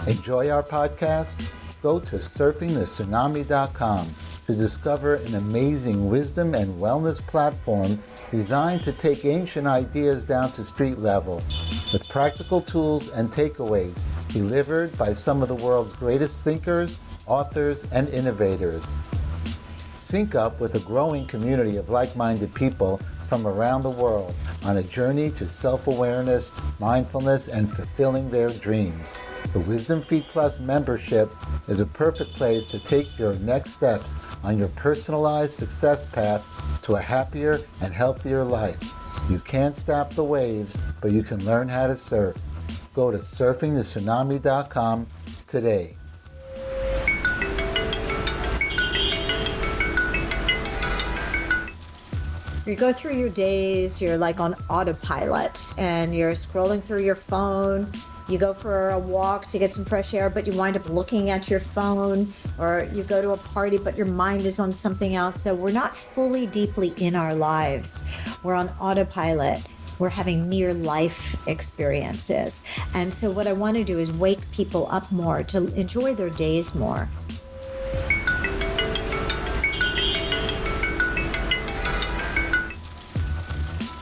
Enjoy our podcast? Go to surfingthetsunami.com to discover an amazing wisdom and wellness platform designed to take ancient ideas down to street level with practical tools and takeaways delivered by some of the world's greatest thinkers, authors, and innovators. Sync up with a growing community of like-minded people from around the world on a journey to self-awareness, mindfulness, and fulfilling their dreams. The Wisdom Feed Plus membership is a perfect place to take your next steps on your personalized success path to a happier and healthier life. You can't stop the waves, but you can learn how to surf. Go to surfingthetsunami.com today. You go through your days, you're like on autopilot and you're scrolling through your phone. You go for a walk to get some fresh air, but you wind up looking at your phone, or you go to a party, but your mind is on something else. So we're not fully deeply in our lives. We're on autopilot. We're having near life experiences. And so what I want to do is wake people up more to enjoy their days more.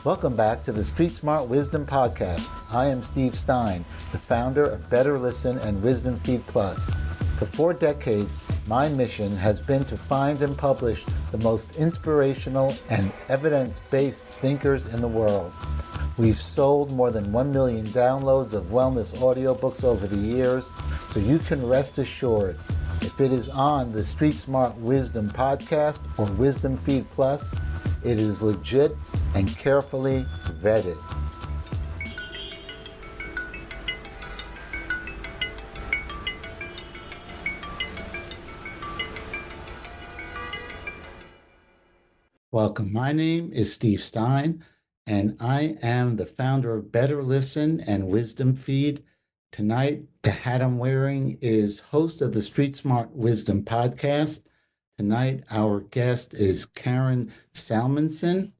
Welcome back to the Street Smart Wisdom Podcast. I am Steve Stein, the founder of Better Listen and Wisdom Feed Plus. For 4 decades, my mission has been to find and publish the most inspirational and evidence-based thinkers in the world. We've sold more than 1 million downloads of wellness audiobooks over the years, so you can rest assured if it is on the Street Smart Wisdom Podcast or Wisdom Feed Plus, it is legit and carefully vetted. Welcome. My name is Steve Stein, and I am the founder of Better Listen and Wisdom Feed. Tonight, the hat I'm wearing is host of the Street Smart Wisdom Podcast. Tonight, our guest is Karen Salmansohn.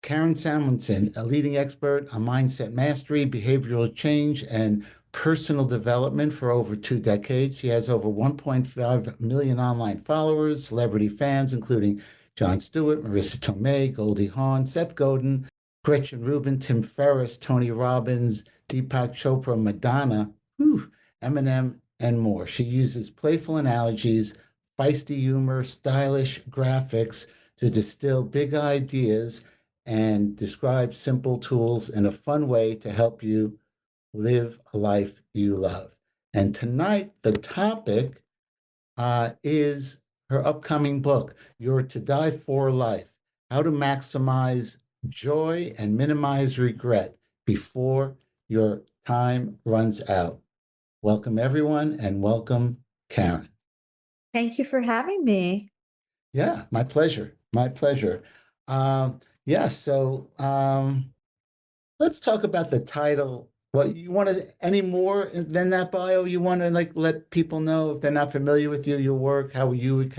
Karen Salmansohn, a leading expert on mindset mastery, behavioral change, and personal development for over 2 decades. She has over 1.5 million online followers, celebrity fans, including Jon Stewart, Marissa Tomei, Goldie Hawn, Seth Godin, Gretchen Rubin, Tim Ferriss, Tony Robbins, Deepak Chopra, Madonna, Eminem, and more. She uses playful analogies, feisty humor, stylish graphics to distill big ideas and describe simple tools in a fun way to help you live a life you love. And tonight, the topic is her upcoming book, You're to Die for Life, How to Maximize Joy and Minimize Regret Before Your Time Runs Out. Welcome, everyone, and welcome, Karen. Thank you for having me. Yeah, my pleasure. My pleasure. So let's talk about the title. What you want to, any more than that bio? You want to let people know if they're not familiar with you, your work, how you would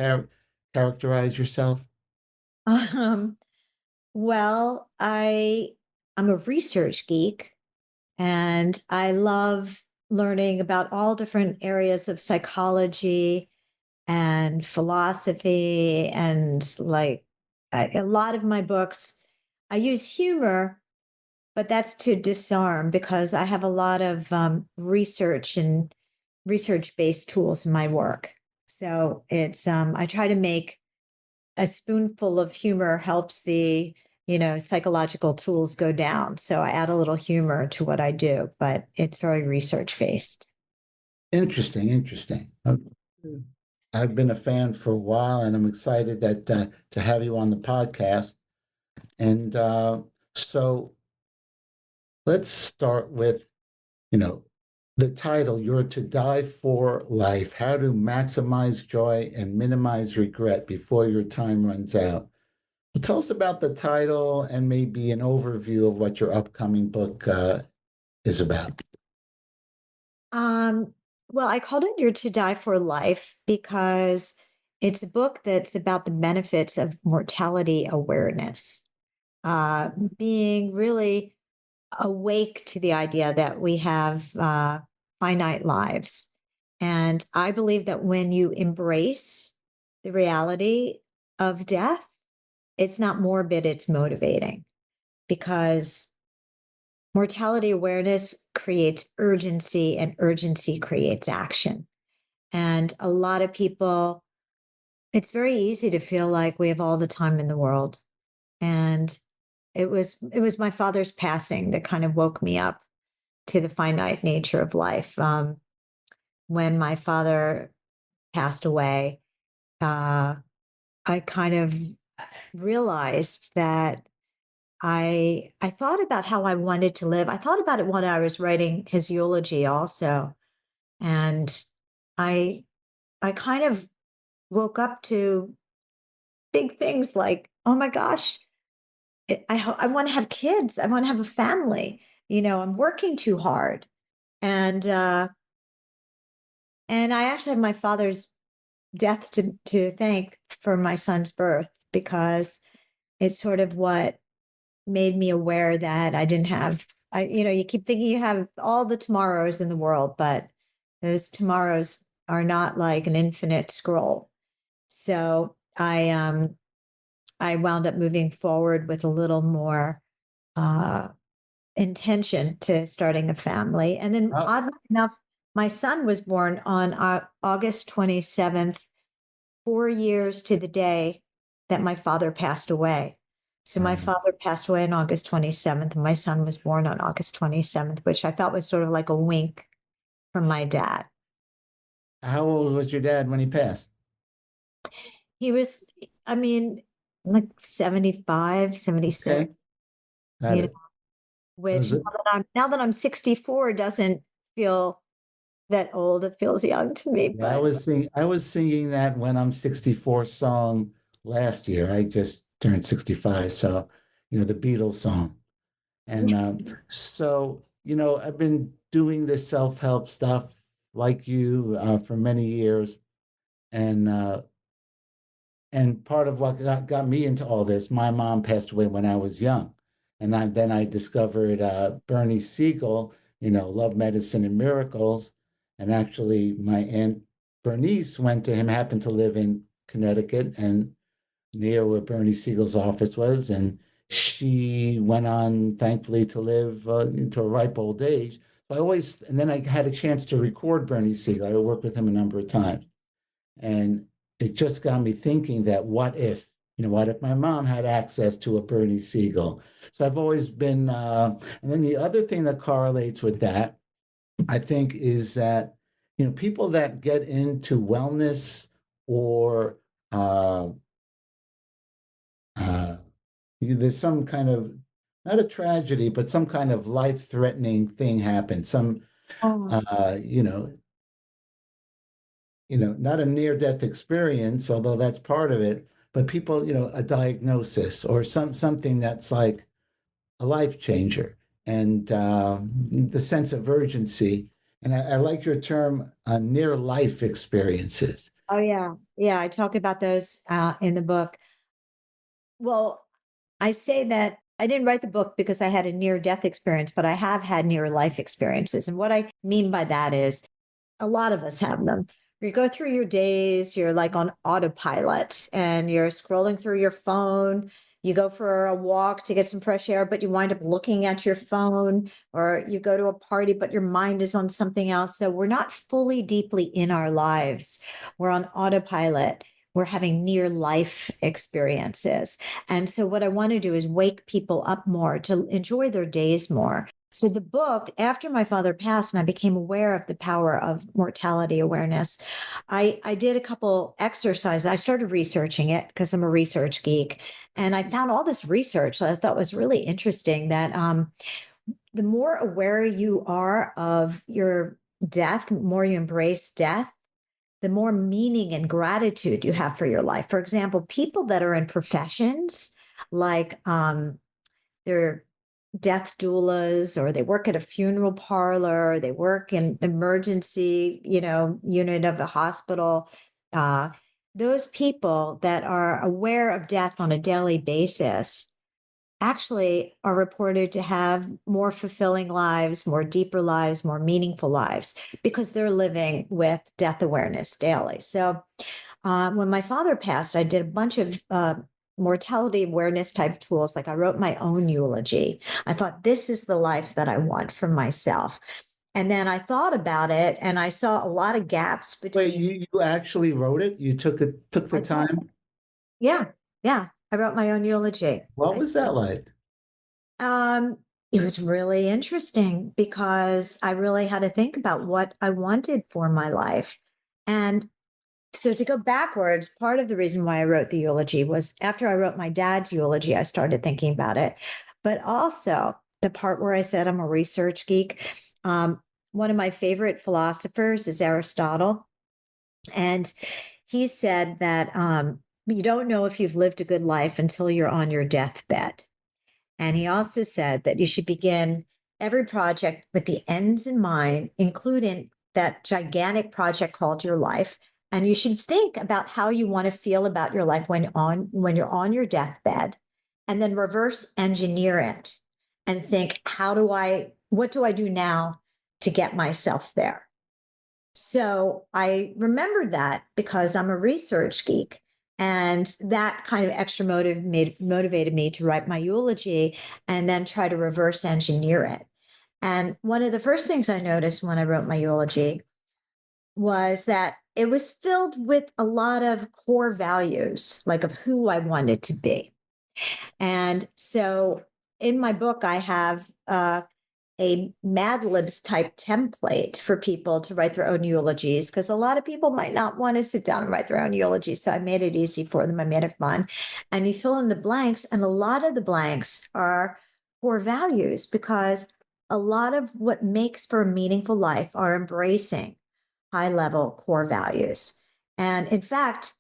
characterize yourself? Well, I'm a research geek, and I love learning about all different areas of psychology and philosophy, and a lot of my books, I use humor, but that's to disarm because I have a lot of research and research-based tools in my work. So it's I try to make a spoonful of humor helps the psychological tools go down. So I add a little humor to what I do, but it's very research-based. Interesting. I've been a fan for a while, and I'm excited that to have you on the podcast. And so let's start with, the title, You're to Die for Life, How to Maximize Joy and Minimize Regret Before Your Time Runs Out. Well, tell us about the title and maybe an overview of what your upcoming book is about. Well, I called it You're to Die for Life because it's a book that's about the benefits of mortality awareness, being really awake to the idea that we have finite lives. And I believe that when you embrace the reality of death, it's not morbid, it's motivating because mortality awareness creates urgency and urgency creates action. And a lot of people, it's very easy to feel like we have all the time in the world. And it was my father's passing that kind of woke me up to the finite nature of life. When my father passed away, uh, I kind of realized that I thought about how I wanted to live. I thought about it when I was writing his eulogy also. And I I kind of woke up to big things like, oh my gosh, I want to have kids. I want to have a family. I'm working too hard. And and I actually have my father's death to thank for my son's birth because it's sort of what made me aware that I didn't have you keep thinking you have all the tomorrows in the world, but those tomorrows are not like an infinite scroll. So I wound up moving forward with a little more uh intention to starting a family. And then Oh, oddly enough, my son was born on August 27th, 4 years to the day that my father passed away. So my right. father passed away on August 27th, and my son was born on August 27th, which I felt was sort of like a wink from my dad. How old was your dad when he passed? He was, I mean, like 75, 76. Okay, got you know, it. which Was it? now that I'm 64 doesn't feel that old. It feels young to me, Yeah, but I was singing that when I'm 64 song last year. I just turned 65, so the Beatles song. And so, I've been doing this self-help stuff like you for many years. And part of what got me into all this, my mom passed away when I was young. And then I discovered Bernie Siegel, Love, Medicine, and Miracles. And actually, my Aunt Bernice went to him, happened to live in Connecticut and near where Bernie Siegel's office was. And she went on, thankfully, to live into a ripe old age. And then I had a chance to record Bernie Siegel. I worked with him a number of times. And it just got me thinking that what if my mom had access to a Bernie Siegel? So I've always been, and then the other thing that correlates with that, I think, is that, people that get into wellness or uh, uh, there's some kind of, not a tragedy, but some kind of life-threatening thing happens. Some, oh, uh, you know, not a near-death experience, although that's part of it, but people, a diagnosis or something that's like a life changer, and the sense of urgency. And I like your term, near life experiences. oh yeah, yeah. I talk about those in the book. Well, I say that I didn't write the book because I had a near death experience, but I have had near life experiences. And what I mean by that is a lot of us have them. You go through your days, you're like on autopilot and you're scrolling through your phone. You go for a walk to get some fresh air, but you wind up looking at your phone, or you go to a party, but your mind is on something else. So we're not fully deeply in our lives. We're on autopilot. We're having near life experiences. And so, what I want to do is wake people up more to enjoy their days more. So the book, after my father passed and I became aware of the power of mortality awareness, I did a couple exercises. I started researching it because I'm a research geek. And I found all this research that I thought was really interesting that the more aware you are of your death, the more you embrace death, the more meaning and gratitude you have for your life. For example, people that are in professions like they're death doulas, or they work at a funeral parlor, they work in emergency, unit of a hospital. Uh, those people that are aware of death on a daily basis actually are reported to have more fulfilling lives, more deeper lives, more meaningful lives because they're living with death awareness daily. So when my father passed, I did a bunch of mortality awareness type tools. Like I wrote my own eulogy. I thought, this is the life that I want for myself. And then I thought about it and I saw a lot of gaps Wait, between. you actually wrote it? You took the I did. time? Yeah. Yeah. I wrote my own eulogy. What was that like? Um, it was really interesting because I really had to think about what I wanted for my life. And so to go backwards, part of the reason why I wrote the eulogy was after I wrote my dad's eulogy, I started thinking about it. But also the part where I said I'm a research geek. One of my favorite philosophers is Aristotle. And he said that you don't know if you've lived a good life until you're on your deathbed. And he also said that you should begin every project with the ends in mind, including that gigantic project called your life. And you should think about how you want to feel about your life when you're on your deathbed, and then reverse engineer it and think, what do I do now to get myself there? So I remembered that because I'm a research geek. And that kind of extra motivated me to write my eulogy and then try to reverse engineer it. And one of the first things I noticed when I wrote my eulogy was that it was filled with a lot of core values, like of who I wanted to be. And so in my book, I have a Mad Libs type template for people to write their own eulogies because a lot of people might not want to sit down and write their own eulogies. So I made it easy for them. I made it fun. And you fill in the blanks, and a lot of the blanks are core values because a lot of what makes for a meaningful life are embracing high level core values. And in fact,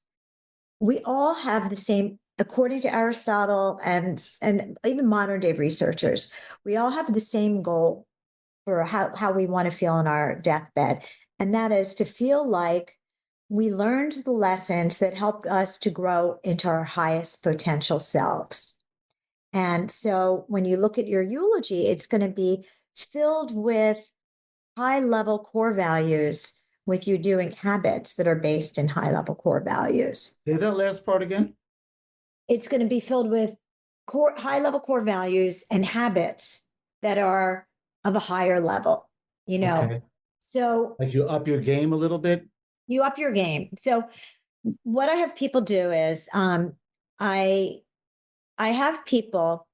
we all have the same, according to Aristotle and even modern day researchers, we all have the same goal for how we want to feel in our deathbed. And that is to feel like we learned the lessons that helped us to grow into our highest potential selves. And so when you look at your eulogy, it's going to be filled with high level core values, with you doing habits that are based in high level core values. Say that last part again. It's going to be filled with high level core values and habits that are of a higher level, you know. Okay. So Like you up your game a little bit? you up your game. So what I have people do is I I have people.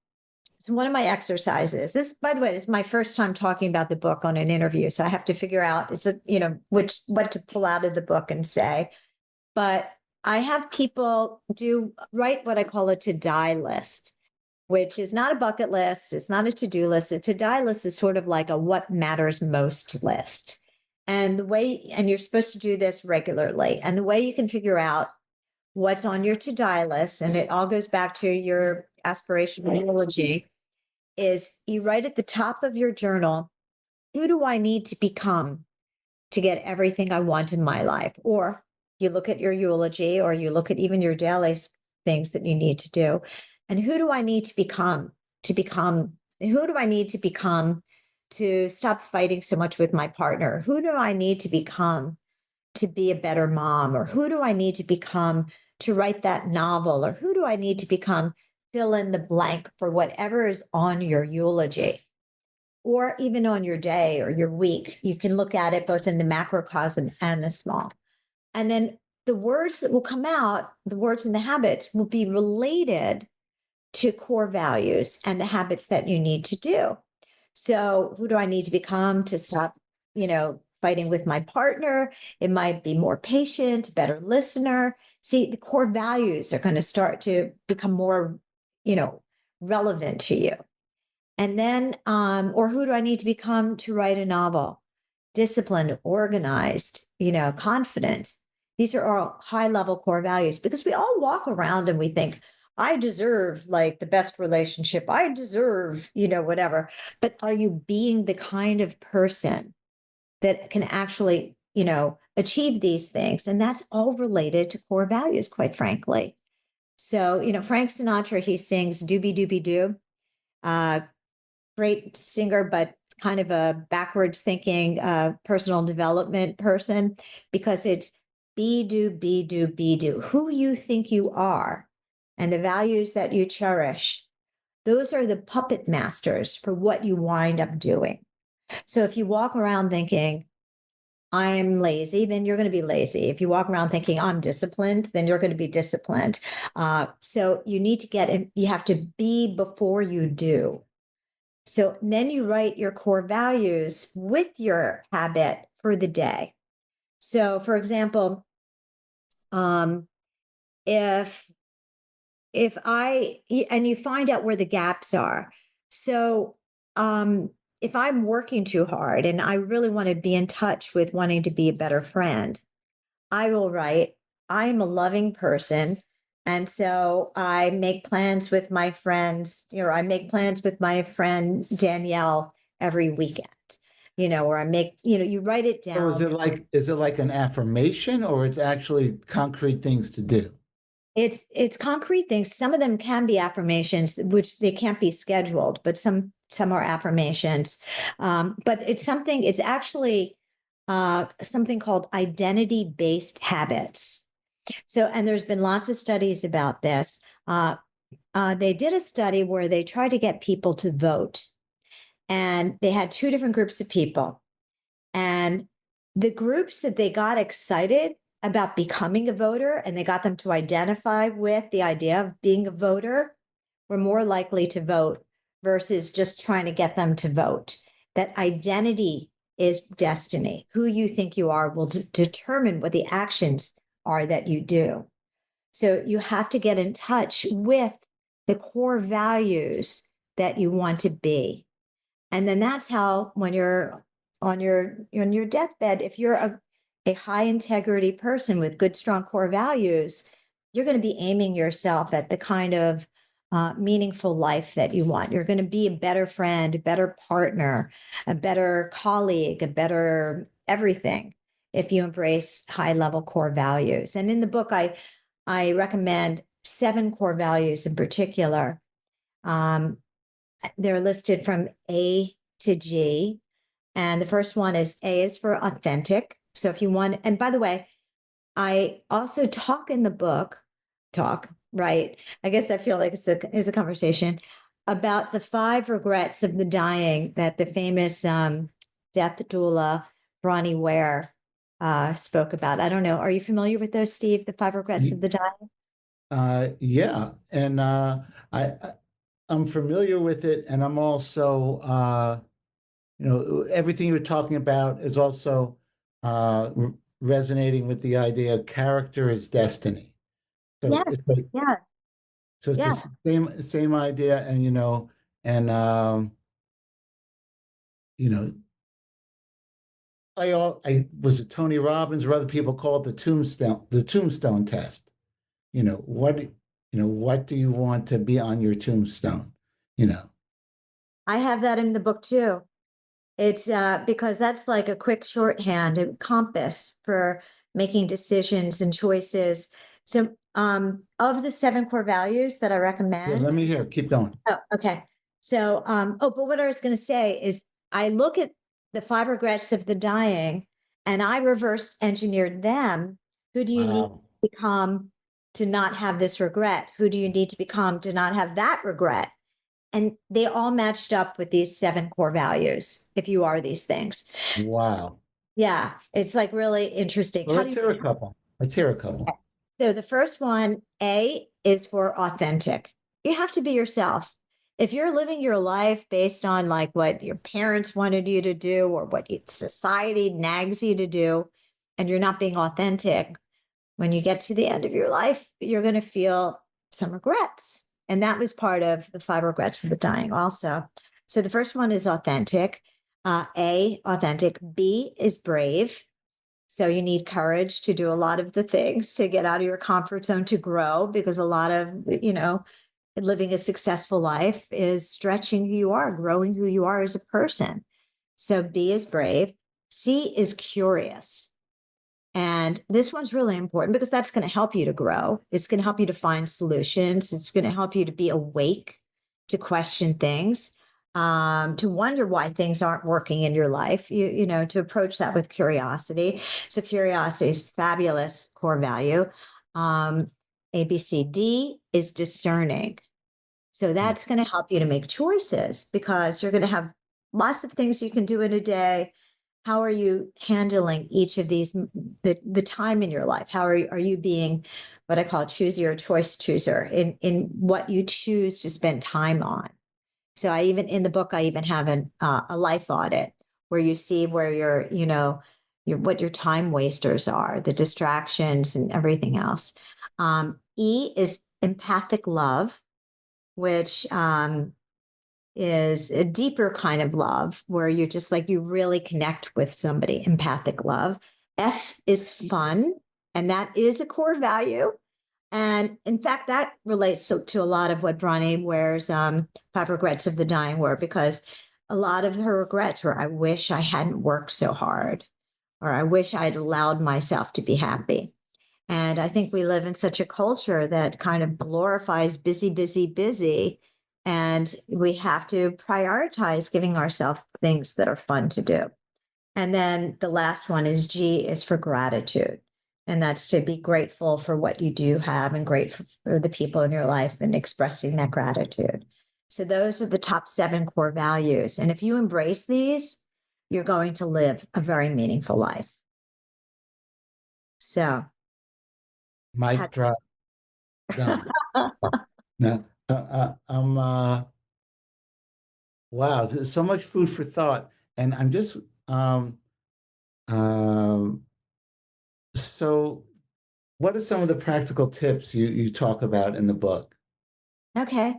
So one of my exercises, this, by the way, this is my first time talking about the book on an interview. So I have to figure out what to pull out of the book and say. But I have people write what I call a to die list, which is not a bucket list. It's not a to do list. A to die list is sort of like a what matters most list. And you're supposed to do this regularly. And the way you can figure out what's on your to die list, and it all goes back to your aspirational eulogy, is you write at the top of your journal, who do I need to become to get everything I want in my life? Or you look at your eulogy, or you look at even your daily things that you need to do. And who do I need who do I need to become to stop fighting so much with my partner? Who do I need to become to be a better mom? Or who do I need to become to write that novel? Or who do I need to become? Fill in the blank for whatever is on your eulogy or even on your day or your week. You can look at it both in the macrocosm and the small. And then the words that will come out, the words and the habits will be related to core values and the habits that you need to do. So, who do I need to become to stop, fighting with my partner? It might be more patient, better listener. See, the core values are going to start to become more, you know, relevant to you. And then, or who do I need to become to write a novel? Disciplined, organized, confident. These are all high level core values because we all walk around and we think, I deserve like the best relationship. I deserve, whatever. But are you being the kind of person that can actually, achieve these things? And that's all related to core values, quite frankly. So, Frank Sinatra, he sings doobie doobie doo. great singer, but kind of a backwards thinking personal development person, because it's be, do, be, do, be, do. Who you think you are and the values that you cherish, those are the puppet masters for what you wind up doing. So if you walk around thinking, I'm lazy, then you're going to be lazy. If you walk around thinking I'm disciplined, then you're going to be disciplined. So you need to get in, you have to be before you do. So then you write your core values with your habit for the day. So, for example, um, if and you find out where the gaps are. So, if I'm working too hard and I really want to be in touch with wanting to be a better friend, I will write, I am a loving person. And so I make plans with my friends, I make plans with my friend Danielle every weekend, or I make, you write it So down. is it like an affirmation or it's actually concrete things to do? It's concrete things. Some of them can be affirmations, which they can't be scheduled, but some are affirmations. But it's actually something called identity-based habits. So, and there's been lots of studies about this. They did a study where they tried to get people to vote, and they had two different groups of people. And the groups that they got excited about becoming a voter and they got them to identify with the idea of being a voter were more likely to vote versus just trying to get them to vote. That identity is destiny. Who you think you are will determine what the actions are that you do. So you have to get in touch with the core values that you want to be. And then that's how, when you're on your deathbed, if you're a high integrity person with good, strong core values, you're going to be aiming yourself at the kind of meaningful life that you want. You're going to be a better friend, a better partner, a better colleague, a better everything if you embrace high level core values. And in the book, I recommend 7 core values in particular. Um, they're listed from A to G. And the first one is A is for authentic. So if you want, and by the way, I also talk in the book, right? I guess I feel like it's a conversation about the 5 regrets of the dying that the famous death doula, Bronnie Ware, spoke about. I don't know. Are you familiar with those, Steve? The 5 regrets of the dying? Yeah, and I'm familiar with it, and I'm also everything you're talking about is also resonating with the idea of character is destiny. So Yes. it's like Yeah. so it's Yeah. the same idea, and and you know, I was it Tony Robbins or other people call it the tombstone test. You know, what do you want to be on your tombstone? You know. I have that in the book too. It's because that's like a quick shorthand, a compass for making decisions and choices. So, of the 7 core values that I Yeah, let recommend, me hear. Keep going. oh, okay. So, but what I was going to say is I look at the 5 regrets of the dying and I reverse engineered them. Who do you need to Wow. become to not have this regret? Who do you need to become to not have that regret? And they all matched up with these 7 core values if you are these things. Wow. Yeah, it's like really interesting. Well, How do let's you hear a couple. Let's hear a couple. okay. So the first one, A, is for authentic. You have to be yourself. If you're living your life based on like what your parents wanted you to do or what society nags you to do, and you're not being authentic, when you get to the end of your life, you're going to feel some regrets. And that was part of the 5 regrets of the dying, also. So the first one is authentic. A, authentic. B is brave. So you need courage to do a lot of the things to get out of your comfort zone to grow, because a lot of, living a successful life is stretching who you are, growing who you are as a person. So B is brave. C is curious. And this one's really important because that's going to help you to grow. It's going to help you to find solutions. It's going to help you to be awake to question things, to wonder why things aren't working in your life, to approach that with curiosity. So curiosity is fabulous core value. Um, ABCD is discerning. So that's going to help you to make choices because you're going to have lots of things you can do in a day. How are you handling each of these, the time in your life? How are you being what I call choosy or choice chooser in what you choose to spend time on? So I even in the book, I even have a life audit where you see where what your time wasters are, the distractions and everything else. E is empathic love, which is a deeper kind of love where you're just like you really connect with somebody, empathic love. F is fun, and that is a core value. And in fact, that relates to a lot of what Bronnie Ware's Five Regrets of the Dying were, because a lot of her regrets were, I wish I hadn't worked so hard, or I wish I'd allowed myself to be happy. And I think we live in such a culture that kind of glorifies busy, busy, busy. And we have to prioritize giving ourselves things that are fun to do. And then the last one is G is for gratitude. And that's to be grateful for what you do have and grateful for the people in your life and expressing that gratitude. So those are the top 7 core values. And if you embrace these, you're going to live a very meaningful life. So, Mic drop. Done. No, wow, there's so much food for thought. And I'm just, um, so what are some of the practical tips you talk about in the book? okay.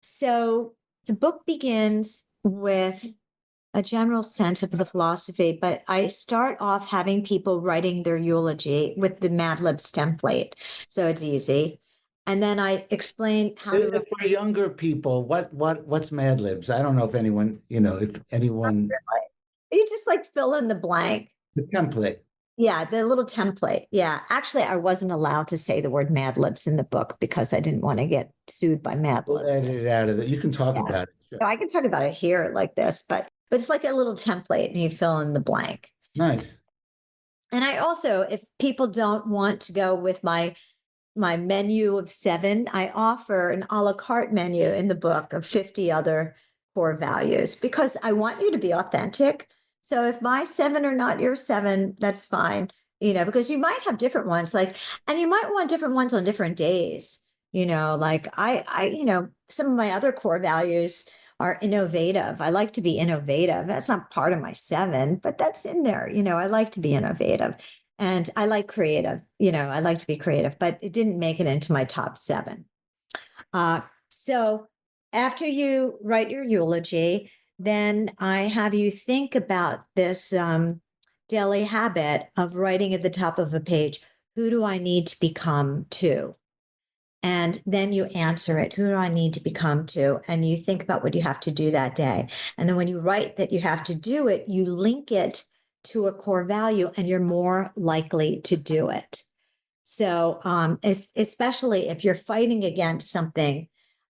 So the book begins with a general sense of the philosophy, but I start off having people writing their eulogy with the Mad Libs template. So it's easy. And then I explain how to For younger people, what's Mad Libs? I don't know if anyone, if anyone, you just like fill in the blank. the template. Yeah, the little template. Yeah. Actually, I wasn't allowed to say the word Mad Libs in the book because I didn't want to get sued by Mad We'll Libs. edit it out of it. You can talk Yeah. about it. Sure. No, I can talk about it here like this, but it's like a little template and you fill in the blank. Nice. And I also, if people don't want to go with my menu of 7, I offer an a la carte menu in the book of 50 other core values because I want you to be authentic. So if my 7 are not your 7, that's fine, because you might have different ones, and you might want different ones on different days. Like some of my other core values are innovative. I like to be innovative. That's not part of my 7, but that's in there. I like to be innovative. And I like creative, I like to be creative, but it didn't make it into my top 7. So after you write your eulogy, then I have you think about this daily habit of writing at the top of a page, who do I need to become to? And then you answer it, who do I need to become to? And you think about what you have to do that day. And then when you write that you have to do it, you link it to a core value and you're more likely to do it. So, especially if you're fighting against something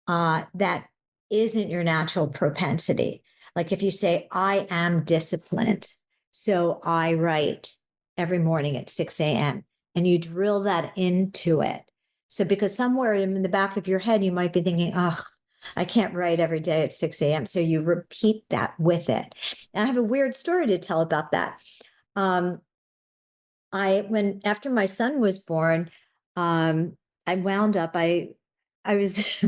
that isn't your natural propensity, like if you say, I am disciplined, so I write every morning at 6 a.m., and you drill that into it. So, because somewhere in the back of your head, you might be thinking, oh, I can't write every day at 6 a.m. So you repeat that with it. And I have a weird story to tell about that. Um, when after my son was born, um, I wound up I was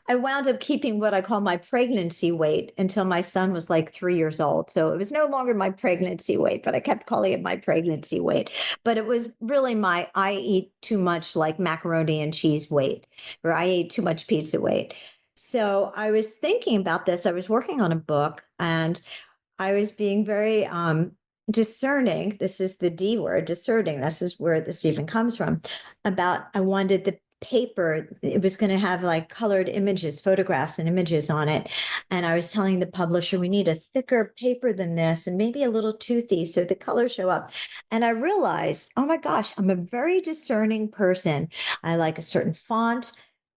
I wound up keeping what I call my pregnancy weight until my son was like 3 years old. So it was no longer my pregnancy weight, but I kept calling it my pregnancy weight. But it was really my I eat too much like macaroni and cheese weight, or I ate too much pizza weight. So I was thinking about this. I was working on a book and I was being very discerning. This is the D word, discerning. This is where this even comes from. About I wanted the paper, it was going to have like colored images, photographs and images on it. And I was telling the publisher, we need a thicker paper than this and maybe a little toothy so the colors show up. And I realized, oh my gosh, I'm a very discerning person. I like a certain font.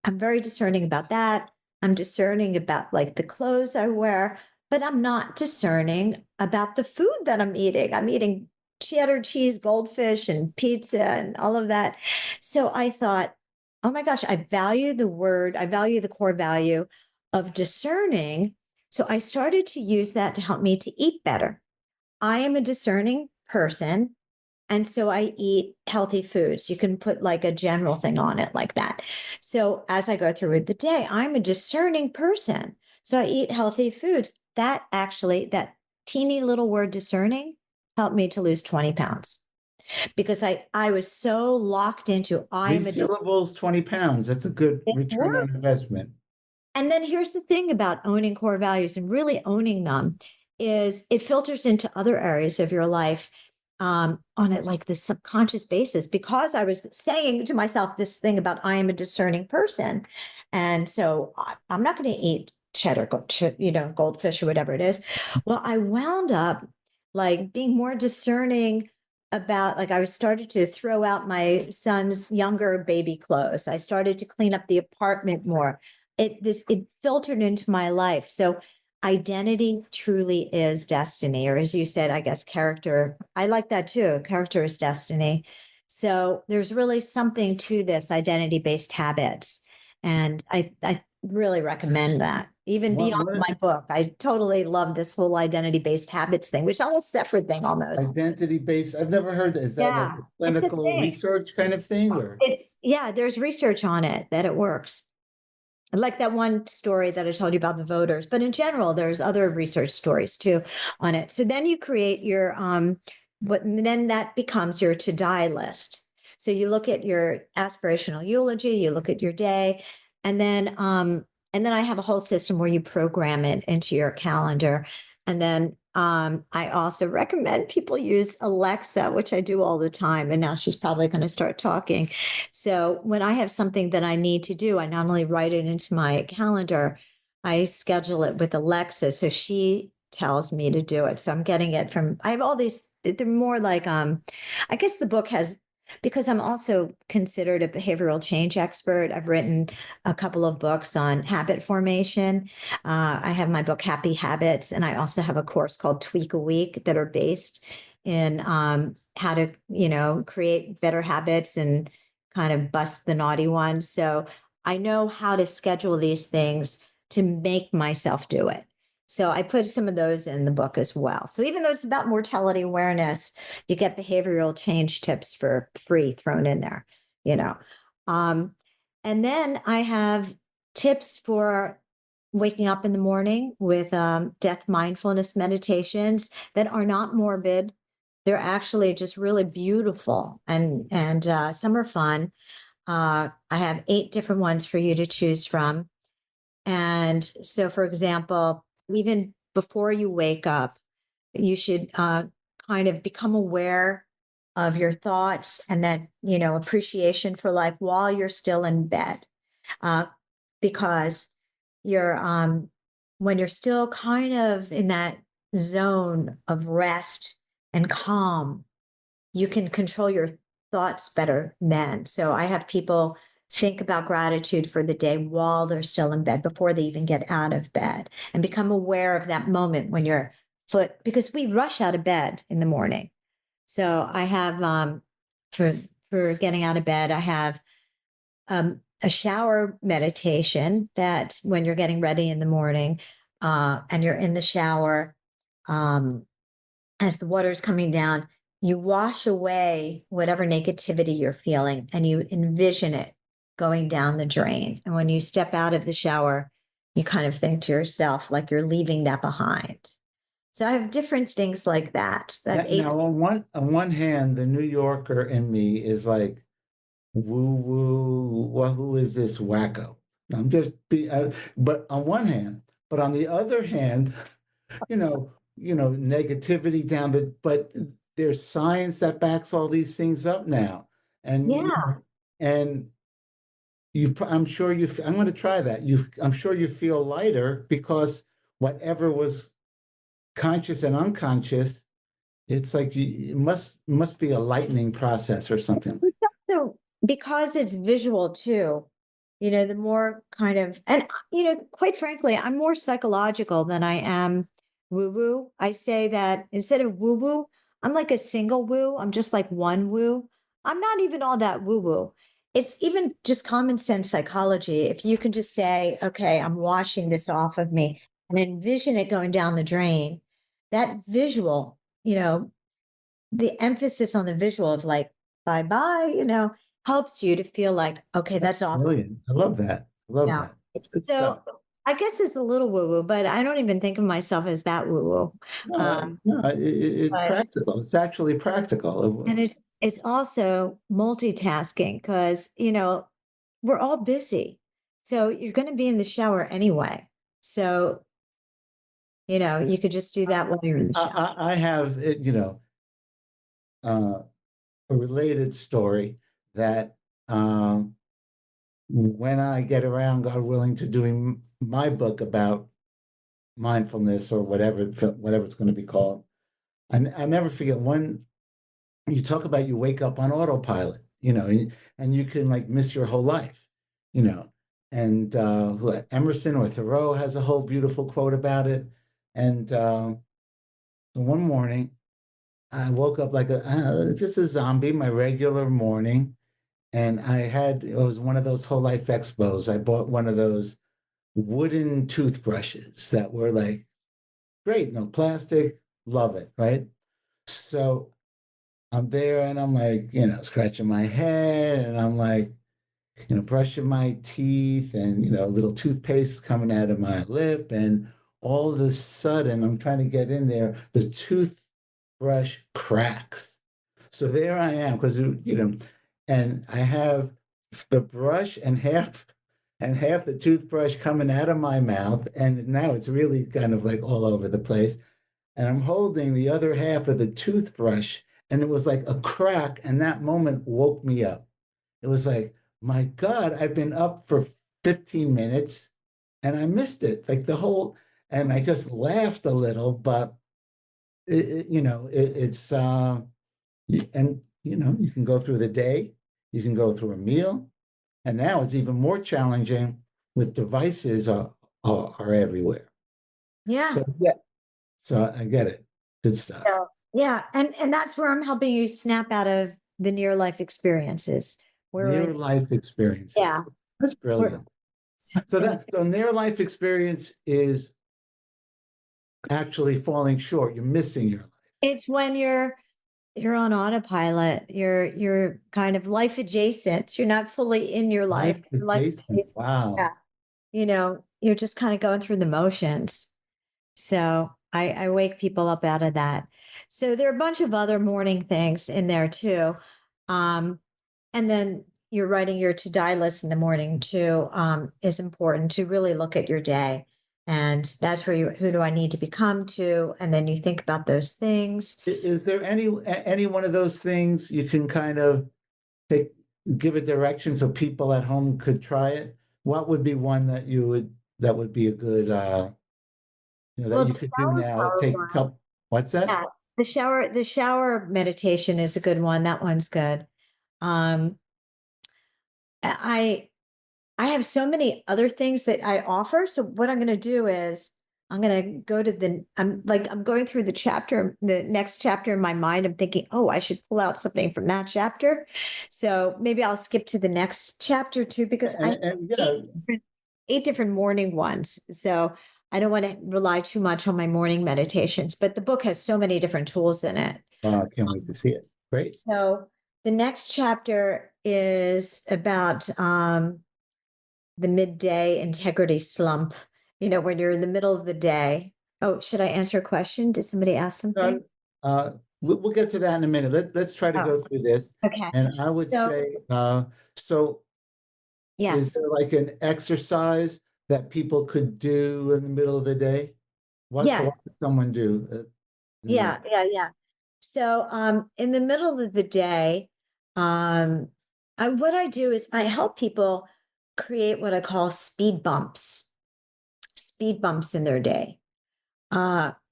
I'm very discerning about that. I'm discerning about like the clothes I wear, but I'm not discerning about the food that I'm eating. I'm eating cheddar cheese, goldfish, and pizza, and all of that. So I thought, oh my gosh, I value the core value of discerning. So I started to use that to help me to eat better. I am a discerning person. And so I eat healthy foods. You can put like a general thing on it like that. So as I go through the day, I'm a discerning person. So I eat healthy foods. That teeny little word discerning helped me to lose 20 pounds because I was so locked into I Three am a dis- syllables, 20 pounds. That's a good it return on worked. investment. And then here's the thing about owning core values and really owning them is it filters into other areas of your life on it like this subconscious basis because I was saying to myself this thing about I am a discerning person, and so I'm not going to eat cheddar, goldfish or whatever it is. Well, I wound up like being more discerning about like I started to throw out my son's younger baby clothes. I started to clean up the apartment more. It filtered into my life. So identity truly is destiny, or as you said, I guess character. I like that too. Character is destiny. So there's really something to this identity-based habits. And I really recommend that. Even One, beyond one my book. I totally love this whole identity-based habits thing, which is almost separate thing almost. identity based. I've never heard that. Is that like Yeah, a it's a clinical thing. research kind of thing or? There's research on it that it works. Like that one story that I told you about the voters, but in general, there's other research stories too on it. So then you create your what then that becomes your to die list. So you look at your aspirational eulogy, you look at your day, and then I have a whole system where you program it into your calendar. And then I also recommend people use Alexa, which I do all the time. And now she's probably going to start talking. So when I have something that I need to do, I not only write it into my calendar, I schedule it with Alexa. So she tells me to do it. So I'm getting it from, I have all these, they're more like, I guess the book has, because I'm also considered a behavioral change expert. I've written a couple of books on habit formation. I have my book, Happy Habits, and I also have a course called Tweak a Week that are based in how to, create better habits and kind of bust the naughty ones. So I know how to schedule these things to make myself do it. So I put some of those in the book as well. So even though it's about mortality awareness, you get behavioral change tips for free thrown in there, you know. Um, and then I have tips for waking up in the morning with death mindfulness meditations that are not morbid. They're actually just really beautiful and some are fun. I have 8 different ones for you to choose from. And so, for example, even before you wake up, you should kind of become aware of your thoughts and then, appreciation for life while you're still in bed. Uh, because you're, when you're still kind of in that zone of rest and calm, you can control your thoughts better then. So I have people think about gratitude for the day while they're still in bed before they even get out of bed and become aware of that moment when your foot, because we rush out of bed in the morning. So I have for for getting out of bed, I have a shower meditation that when you're getting ready in the morning and you're in the shower, um, as the water is coming down, you wash away whatever negativity you're feeling and you envision it going down the drain. And when you step out of the shower, you kind of think to yourself like you're leaving that behind. So I have different things like that. So I have eight. Now, on one hand, the New Yorker in me is like, woo woo, well, who is this wacko? But on one hand, but on the other hand, negativity down but there's science that backs all these things up now. And Yeah. and I'm sure I'm going to try that. I'm sure you feel lighter because whatever was conscious and unconscious, it's like it must be a lightening process or something. So because it's visual too, The more kind of, and, quite frankly, I'm more psychological than I am woo woo. I say that instead of woo woo, I'm like a single woo. I'm just like one woo. I'm not even all that woo woo. It's even just common sense psychology. If you can just say, okay, I'm washing this off of me and envision it going down the drain, that visual, the emphasis on the visual of like, bye bye, helps you to feel like, okay, That's that's off. brilliant. I love that. I love Yeah. that. That's good So stuff. I guess it's a little woo woo, but I don't even think of myself as that woo woo. No, Um, no, it's but practical. It's actually practical. and it's also multitasking because we're all busy. So you're going to be in the shower anyway. So, you could just do that while you're in the shower. I have, uh, a related story that um, when I get around, God willing, to doing my book about mindfulness or whatever it's going to be called, I never forget when you talk about you wake up on autopilot, and you can like miss your whole life, you know. And Emerson or Thoreau has a whole beautiful quote about it. And so one morning, I woke up like just a zombie, my regular morning, and it was one of those whole life expos. I bought one of those wooden toothbrushes that were like great, no plastic, love it, right? So I'm there and I'm like, scratching my head and I'm like, brushing my teeth and, a little toothpaste coming out of my lip. And all of a sudden, I'm trying to get in there, the toothbrush cracks. So there I am, because, and I have the brush and half the toothbrush coming out of my mouth. And now it's really kind of like all over the place, and I'm holding the other half of the toothbrush, and it was like a crack, and that moment woke me up. It was like, my God, I've been up for 15 minutes and I missed it. Like and I just laughed a little, but it's and you can go through the day, you can go through a meal, and now it's even more challenging with devices are everywhere. Yeah. So yeah, so I get it. Good stuff. So, yeah. And that's where I'm helping you snap out of the near life experiences. We're Near in, life yeah. experiences. That's We're, brilliant. So near life experience is actually falling short. You're missing your it's when you're on autopilot. You're kind of life adjacent. You're not fully in your life life. You're life adjacent. adjacent. Yeah. Wow. You're just kind of going through the motions. So I wake people up out of that. So there are a bunch of other morning things in there too. Um, and then you're writing your to-die list in the morning too, is important to really look at your day. And that's where who do I need to become to? And then you think about those things. Is there any one of those things you can kind of take, give a direction so people at home could try it? What would be one that would be a good that Well, you the could do shower now? power Take a one. couple. What's that? Yeah. The shower meditation is a good one. That one's good. Um, I I have so many other things that I offer. So what I'm going to do is I'm going to go to I'm going through the next chapter in my mind. I'm thinking, oh, I should pull out something from that chapter. So maybe I'll skip to the next chapter too, because I have And eight yeah, different, eight different morning ones. So I don't want to rely too much on my morning meditations, but the book has so many different tools in it. oh, I can't wait to see it. Great. So the next chapter is about the midday integrity slump, when you're in the middle of the day. Oh, should I answer a question? Did somebody ask Uh, something? we'll get to that in a minute. Let's try to Oh, go through this. okay. And I would So, say, so is yes. there like an exercise that people could do in the middle of the day? Yes. What could someone do in Yeah. the Yeah. Yeah. So, in the middle of the day, um, what I do is I help people create what I call speed bumps in their day.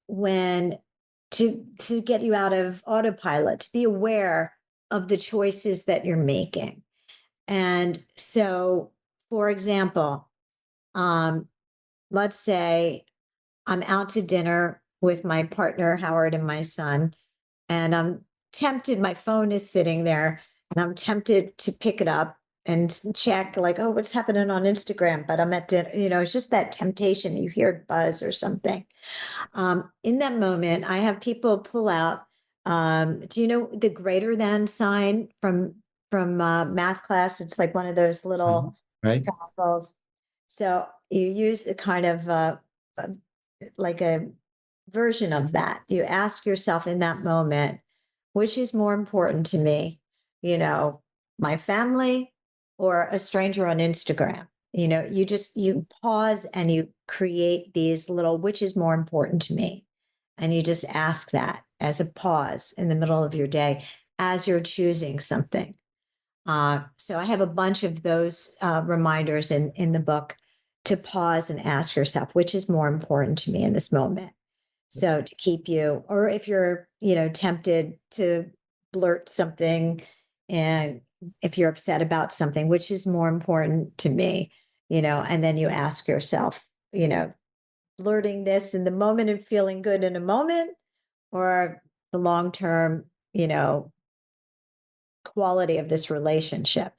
When to get you out of autopilot, to be aware of the choices that you're making. And so For example, um, let's say I'm out to dinner with my partner, Howard, and my son, and I'm tempted, my phone is sitting there, and I'm tempted to pick it up and check, like, oh, what's happening on Instagram? But I'm at dinner, it's just that temptation. You hear it buzz or something. In that moment, I have people pull out. Do you know the greater than sign from math class? It's like one of those Mhm. little Right? triangles. So you use a kind of uh, like a version of that. You ask yourself in that moment, which is more important to me, you know, my family or a stranger on Instagram? You pause and you create these little, which is more important to me? And you just ask that as a pause in the middle of your day as you're choosing something. So I have a bunch of those reminders in the book to pause and ask yourself, which is more important to me in this moment? So to keep you, or if you're, tempted to blurt something, and if you're upset about something, which is more important to me, and then you ask yourself, blurting this in the moment and feeling good in a moment, or the long term, quality of this relationship.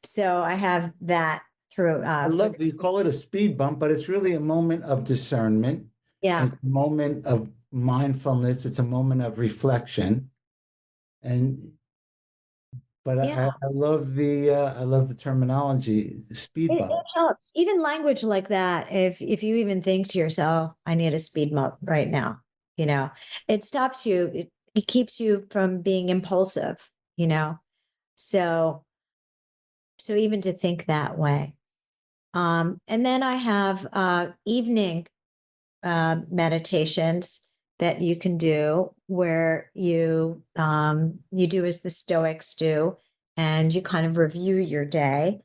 So I have that through I for love that you call it a speed bump, but it's really a moment of discernment. yeah, It's a moment of mindfulness. It's a moment of reflection. And but I, yeah. I I love the terminology, speed It bump. helps. Even language like that, if you even think to yourself, I need a speed bump right now, you know, it stops you, it keeps you from being impulsive, you know. So so even to think that way. And then I have evening meditations that you can do where you do as the Stoics do, and you kind of review your day.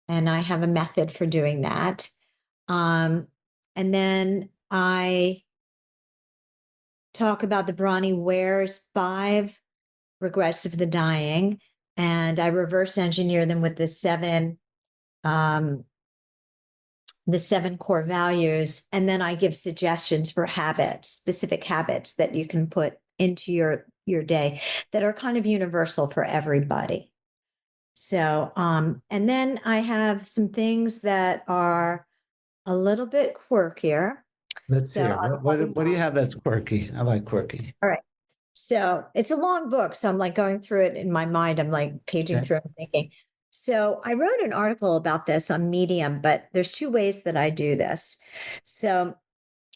And I have a method for doing that. Um, and then I talk about the Bronnie Ware's 5 regrets of the dying, and I reverse engineer them with um, the 7 core values, and then I give suggestions for habits, specific habits that you can put into your day that are kind of universal for everybody. So, and then I have some things that are a little bit quirkier. Let's So hear. I'll tell you What do you now. have that's quirky? I like quirky. All right. So it's a long book. So I'm like going through it in my mind. I'm like paging Okay. through and thinking. So I wrote an article about this on Medium, but there's 2 ways that I do this. So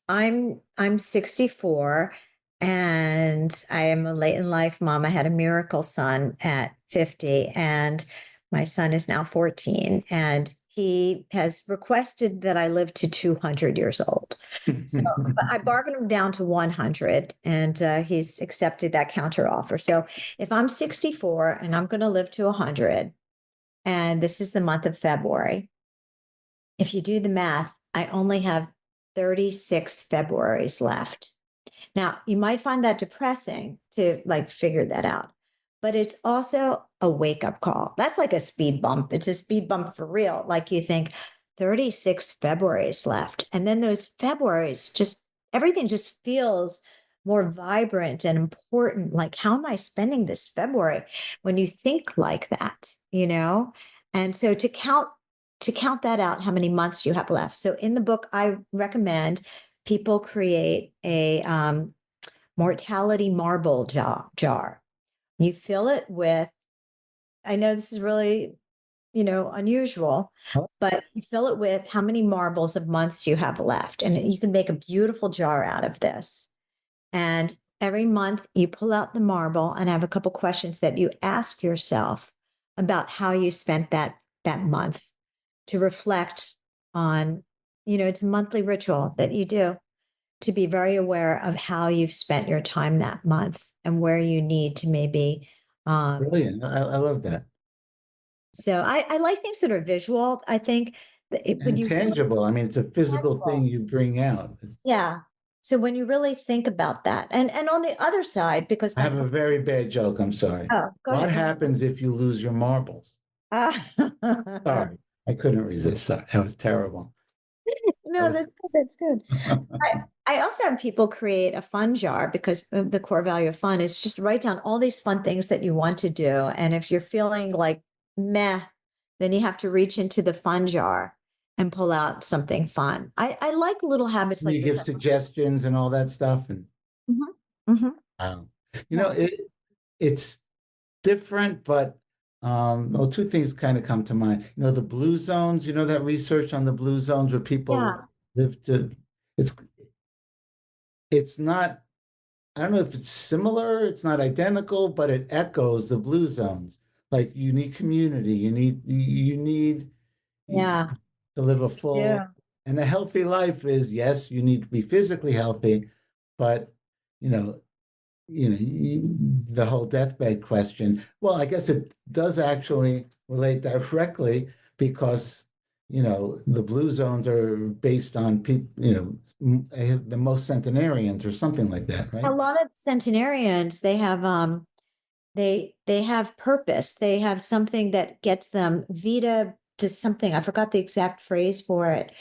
I'm 64, and I am a late in life mom. I had a miracle son at 50, and my son is now 14, and he has requested that I live to 200 years old. So but I bargained him down to 100, and he's accepted that counter offer. So if I'm 64 and I'm going to live to 100, and this is the month of February, if you do the math, I only have 36 Februaries left. Now, you might find that depressing to like figure that out, but it's also a wake up call. That's like a speed bump. It's a speed bump for real. Like you think 36 Februaries left. And then those Februaries just, everything just feels more vibrant and important. Like, how am I spending this February when you think like that, you know? And so to count that out, how many months you have left. So in the book, I recommend people create a mortality marble jar. You fill it with, I know this is really, unusual, but you fill it with how many marbles of months you have left. And you can make a beautiful jar out of this. And every month you pull out the marble and have a couple questions that you ask yourself about how you spent that month, to reflect on, it's a monthly ritual that you do to be very aware of how you've spent your time that month and where you need to maybe. Brilliant. I love that. So I like things that are visual. I think that when And you really tangible. I mean, it's a physical tangible, thing you bring out. yeah. So when you really think about that, and on the other side, because I my have a very bad joke. I'm sorry. oh, go What ahead. happens if you lose your marbles? Ah. Sorry. I couldn't resist. Sorry, that was terrible. That No, was- that's good. That's good. I also have people create a fun jar because the core value of fun is just write down all these fun things that you want to do. And if you're feeling like meh, then you have to reach into the fun jar and pull out something fun. I like little habits like you this. give suggestions and all that stuff, and Mhm, mhm. um, Yeah. it's different, but well, two things kind of come to mind. The blue zones. That research on the blue zones where people Yeah. live to. It's it's not. I don't know if it's similar. It's not identical, but it echoes the blue zones. Like you need community. You need Yeah. to live a full Yeah. and a healthy life is yes, you need to be physically healthy, but you know the whole deathbed question. Well, I guess it does actually relate directly because the blue zones are based on people, the most centenarians or something like that, A right? lot of centenarians, they have purpose. They have something that gets them vita to something. I forgot the exact phrase for it,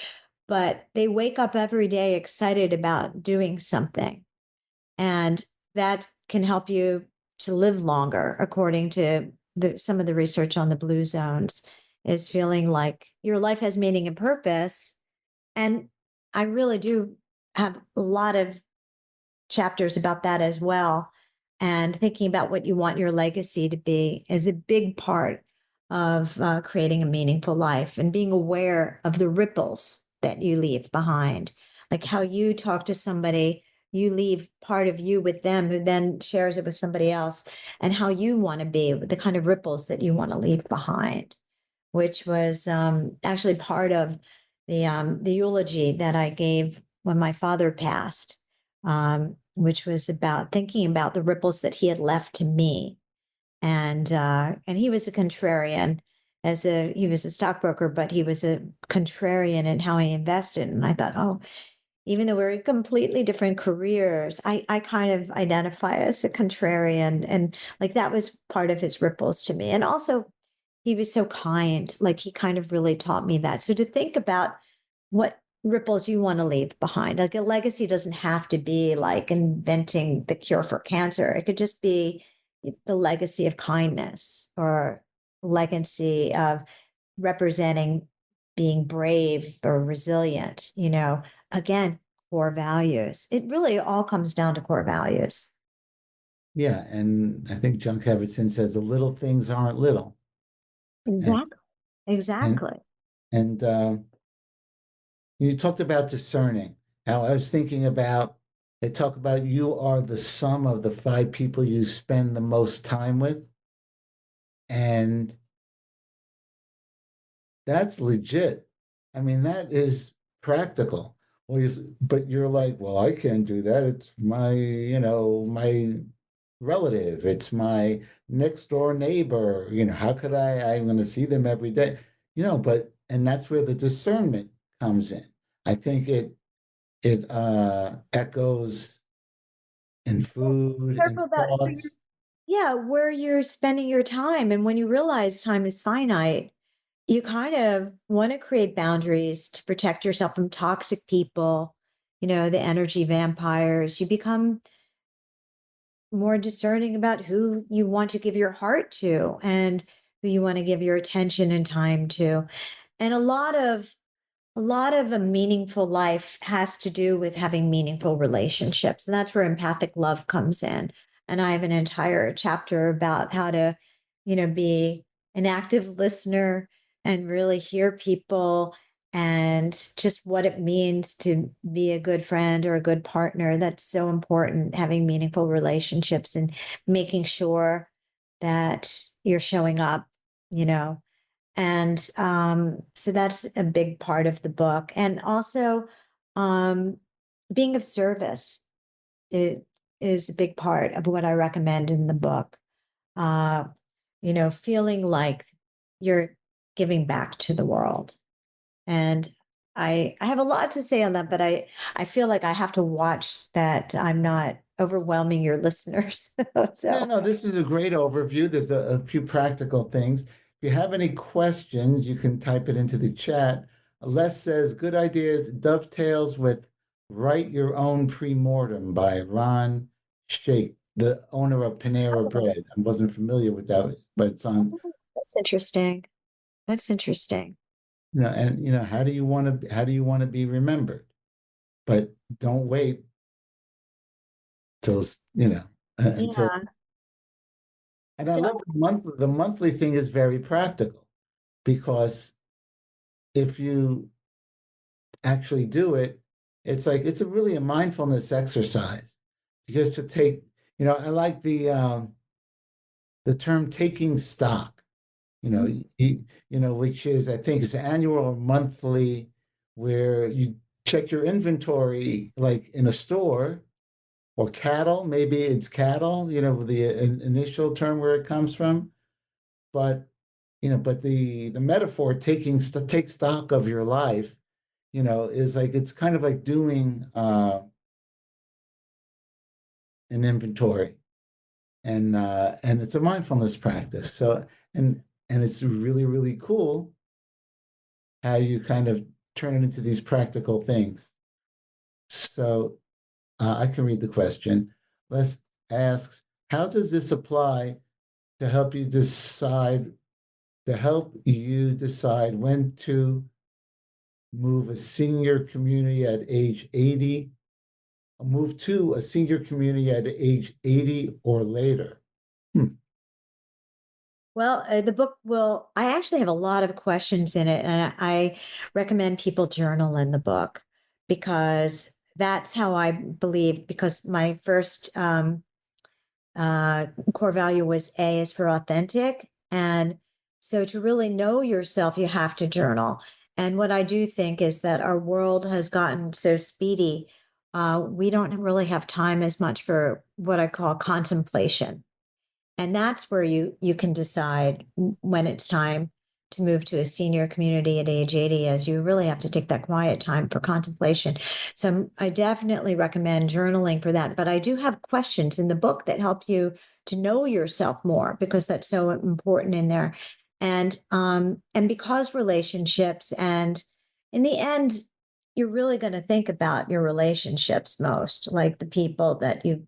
but they wake up every day excited about doing something. And that can help you to live longer, according to some of the research on the blue zones, is feeling like your life has meaning and purpose. And I really do have a lot of chapters about that as well. And thinking about what you want your legacy to be is a big part of creating a meaningful life and being aware of the ripples that you leave behind. Like how you talk to somebody, you leave part of you with them who then shares it with somebody else, and how you want to be, the kind of ripples that you want to leave behind, which was actually part of the eulogy that I gave when my father passed, which was about thinking about the ripples that he had left to me. And he was a contrarian. He was a stockbroker, but he was a contrarian in how he invested. And I thought, oh, even though we're in completely different careers, I kind of identify as a contrarian, and like that was part of his ripples to me. And also, he was so kind. Like he kind of really taught me that. So to think about what ripples you want to leave behind. Like a legacy doesn't have to be like inventing the cure for cancer. It could just be the legacy of kindness, or legacy of representing being brave or resilient, again, core values. It really all comes down to core values. Yeah, and I think John Kabat-Zinn says the little things aren't little, and Exactly. and Exactly. and you talked about discerning. Now, I was thinking about, they talk about you are the sum of the five people you spend the most time with. And that's legit. I mean, that is practical. But you're like, well, I can't do that. It's my relative. It's my next door neighbor. How could I? I'm going to see them every day. And that's where the discernment comes in. I think it echoes in food and Careful about thoughts. yeah, where you're spending your time. And when you realize time is finite, you kind of want to create boundaries to protect yourself from toxic people, the energy vampires. You become more discerning about who you want to give your heart to and who you want to give your attention and time to. And a lot of a meaningful life has to do with having meaningful relationships. And that's where empathic love comes in. And I have an entire chapter about how to, be an active listener and really hear people, and just what it means to be a good friend or a good partner. That's so important, having meaningful relationships and making sure that you're showing up, you know, and so that's a big part of the book. And also, um, being of service, it is a big part of what I recommend in the book. Uh, feeling like you're giving back to the world. And I have a lot to say on that, but I feel like I have to watch that I'm not overwhelming your listeners. Yeah, So no, this is a great overview. There's a few practical things. if you have any questions, you can type it into the chat. Les says, good ideas dovetails with Write Your Own Premortem by Ron Shake, the owner of Panera Oh, Bread. I wasn't familiar with that, but it's on, that's interesting. That's interesting. and how do you want to be remembered? But don't wait till, until, Yeah. and I So, love the monthly thing is very practical because if you actually do it, it's like it's a really a mindfulness exercise. Because to take, I like the term taking stock, which is I think is annual or monthly, where you check your inventory like in a store or cattle, maybe it's cattle, the initial term where it comes from. But but the metaphor take stock of your life, is like it's kind of like doing an inventory, and it's a mindfulness practice. So and it's really really cool how you kind of turn it into these practical things. So I can read the question. Les asks, how does this apply to help you decide when to move a senior community at age 80, move to a senior community at age 80 or later? Hmm. well, the book will, I actually have a lot of questions in it, and I recommend people journal in the book because that's how I believe. Because my first core value was A is for authentic. And so to really know yourself, you have to journal. And what I do think is that our world has gotten so speedy. We don't really have time as much for what I call contemplation, and that's where you can decide when it's time to move to a senior community at age 80, as you really have to take that quiet time for contemplation. So I definitely recommend journaling for that, but I do have questions in the book that help you to know yourself more, because that's so important in there. And because relationships, and in the end, you're really going to think about your relationships most, like the people that you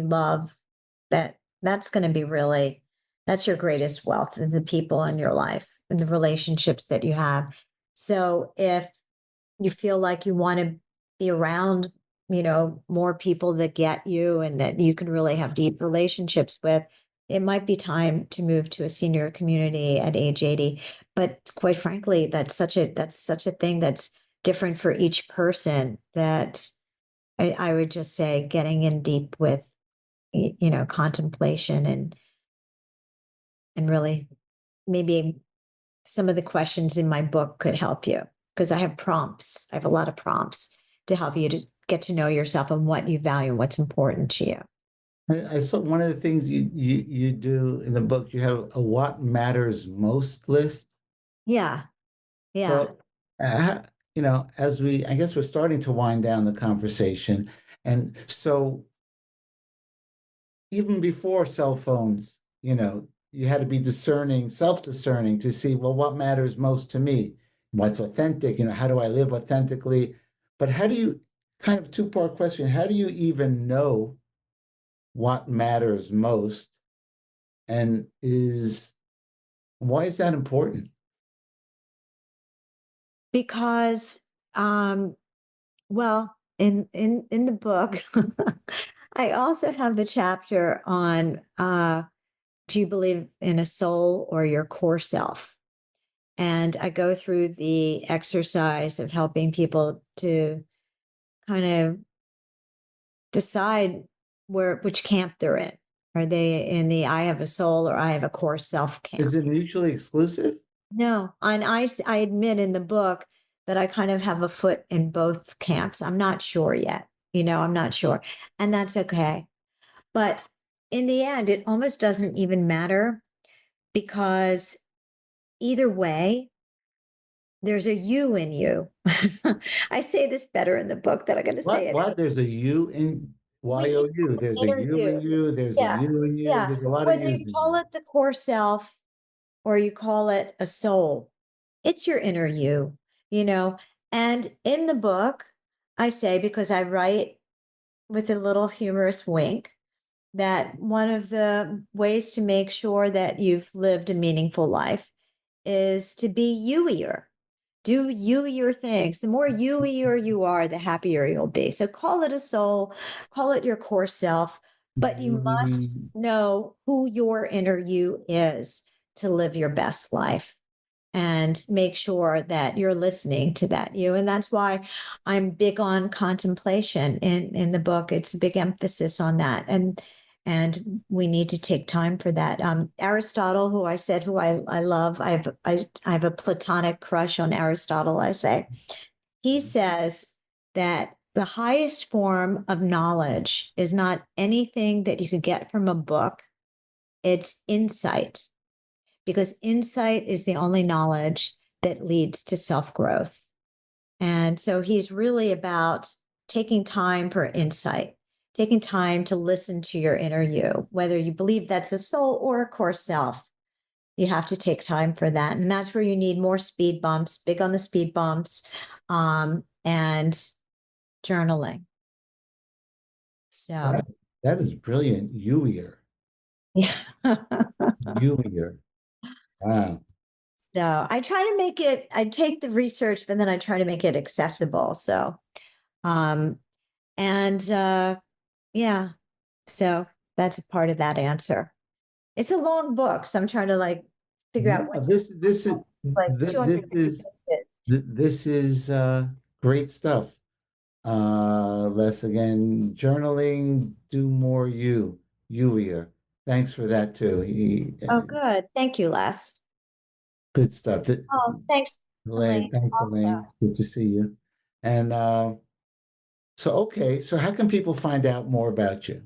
love, that's going to be really, that's your greatest wealth, is the people in your life and the relationships that you have. So if you feel like you want to be around, more people that get you and that you can really have deep relationships with, it might be time to move to a senior community at age 80. But quite frankly, that's such a thing that's different for each person, that I would just say getting in deep with contemplation, and really maybe some of the questions in my book could help you, because I have prompts. I have a lot of prompts to help you to get to know yourself and what you value and what's important to you. I saw one of the things you do in the book. You have a what matters most list. Yeah. Yeah. So, I guess we're starting to wind down the conversation, and so even before cell phones, you had to be discerning, self-discerning to see, well, what matters most to me, what's authentic, how do I live authentically? But how do you, kind of two-part question, how do you even know what matters most? And why is that important? Because well, in the book, I also have the chapter on do you believe in a soul or your core self? And I go through the exercise of helping people to kind of decide which camp they're in. Are they in the I have a soul or I have a core self camp? Is it mutually exclusive? No, and I admit in the book that I kind of have a foot in both camps. I'm not sure yet. I'm not sure. And that's okay. But in the end, it almost doesn't even matter, because either way, there's a you in you. I say this better in the book than I'm going to say it. There's a you in We each YOU. have an There's a inner you in you. you. There's a Yeah. you in you. Yeah. There's a lot of Whether yous you in call you. it the core self or you call it a soul. It's your inner you, you know. And in the book, I say, because I write with a little humorous wink, that one of the ways to make sure that you've lived a meaningful life is to be you-ier. Do you-ier things. The more you-ier you are, the happier you'll be. So call it a soul, call it your core self, but you must Mm, know who your inner you is to live your best life, and make sure that you're listening to that you. And that's why I'm big on contemplation in the book. It's a big emphasis on that. And we need to take time for that. Aristotle, who I said, who I love, I have a platonic crush on Aristotle, I say. He says that the highest form of knowledge is not anything that you could get from a book, it's insight, because insight is the only knowledge that leads to self growth. And so he's really about taking time for insight, taking time to listen to your inner you, whether you believe that's a soul or a core self. You have to take time for that. And that's where you need more speed bumps, big on the speed bumps, and journaling. So, that is brilliant. yeah. You Wow. So I try to make it, I take the research, but then I try to make it accessible. So, um, and yeah, so that's a part of that answer. It's a long book, so I'm trying to like figure out No, what this is like this 250 is pages. this is great stuff. Les, again, journaling, do more you-ier. Thanks for that too. Oh, good. Thank you, Les. Good stuff. Oh, thanks, Elaine, Elaine. thanks, Also, Elaine. Good to see you. And so, okay, so how can people find out more about you?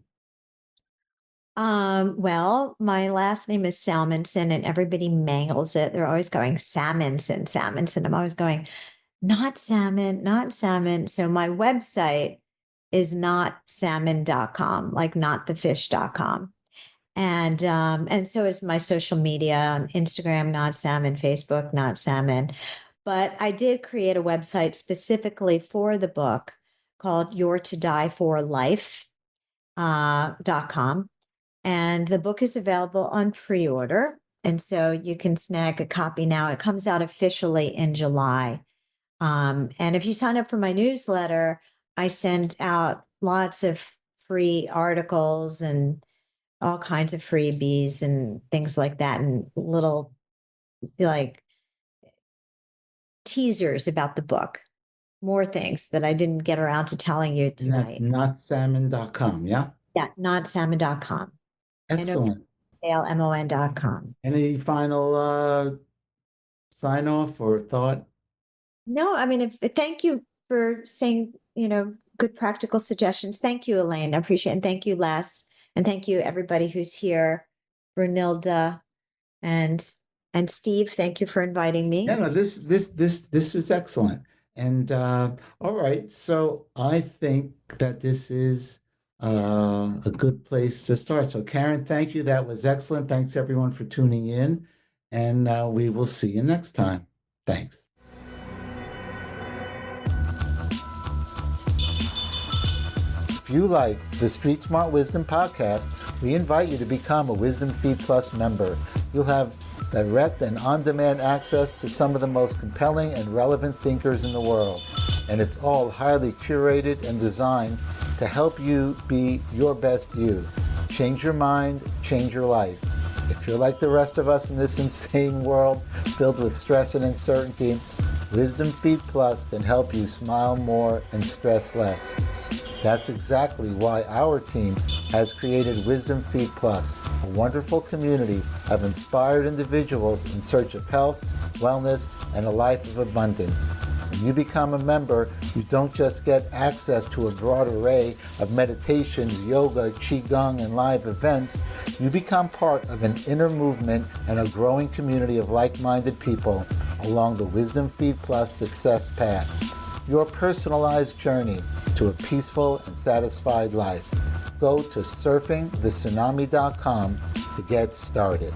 well, my last name is Salmansohn, and everybody mangles it. They're always going Salmonson, Salmonson. I'm always going, not salmon, not salmon. So my website is notsalmon.com, like notthefish.com. And so is my social media on Instagram, not salmon, Facebook, not salmon. But I did create a website specifically for the book called Your to Die for Life .com. And the book is available on pre-order. And so you can snag a copy now. It comes out officially in July. And if you sign up for my newsletter, I send out lots of free articles and all kinds of freebies and things like that, and little like teasers about the book, more things that I didn't get around to telling you And that's tonight. notsalmon.com, yeah? Yeah, notsalmon.com. Excellent. NOTSALMON.com. Any final sign off or thought? No, I mean, thank you for saying, good practical suggestions. Thank you, Elaine. I appreciate it. And thank you, Les. And thank you, everybody who's here. Brunilda and Steve, thank you for inviting Yeah, me. no, this was excellent. And all right, so I think that this is a good place to start. So Karen, thank you. That was excellent. Thanks everyone for tuning in, and we will see you next time. Thanks. If you like the Street Smart Wisdom podcast, we invite you to become a Wisdom Feed Plus member. You'll have direct and on-demand access to some of the most compelling and relevant thinkers in the world. And it's all highly curated and designed to help you be your best you. Change your mind, change your life. If you're like the rest of us in this insane world filled with stress and uncertainty, Wisdom Feed Plus can help you smile more and stress less. That's exactly why our team has created Wisdom Feed Plus, a wonderful community of inspired individuals in search of health, wellness, and a life of abundance. When you become a member, you don't just get access to a broad array of meditations, yoga, qigong, and live events. You become part of an inner movement and a growing community of like-minded people along the Wisdom Feed Plus success path. Your personalized journey to a peaceful and satisfied life. Go to surfingthetsunami.com to get started.